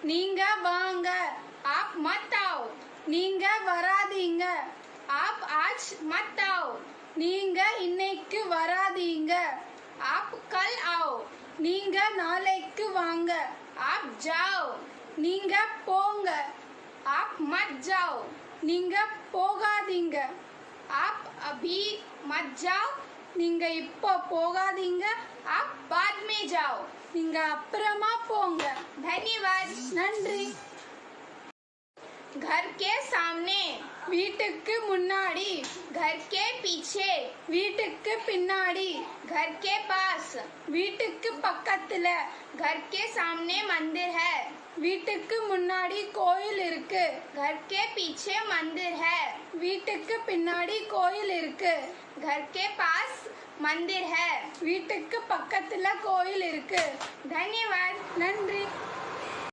நீங்க வாங்க आप मत आओ நீங்க வராதீங்க आप आज मत आओ நீங்க இன்னைக்கு வராதீங்க आप कल आओ நீங்க நாளைக்கு வாங்க आप जाओ நீங்க போங்க आप मत जाओ நீங்க போகாதீங்க आप अभी मत जाओ நீங்க இப்போ போகாதீங்க आप बाद में जाओ நீங்க அப்புறமா போங்க धन्यवाद நன்றி घर के सामने வீட்டுக்கு முன்னாடி घर के पीछे வீட்டுக்கு பின்னாடி घर के पास வீட்டுக்கு பக்கத்துல घर के सामने मंदिर है வீட்டுக்கு முன்னாடி கோயில் இருக்கு घर के पीछे मंदिर है வீட்டுக்கு பின்னாடி கோயில் இருக்கு घर के पास मंदिर है வீட்டுக்கு பக்கத்துல கோயில் இருக்கு धन्यवाद நன்றி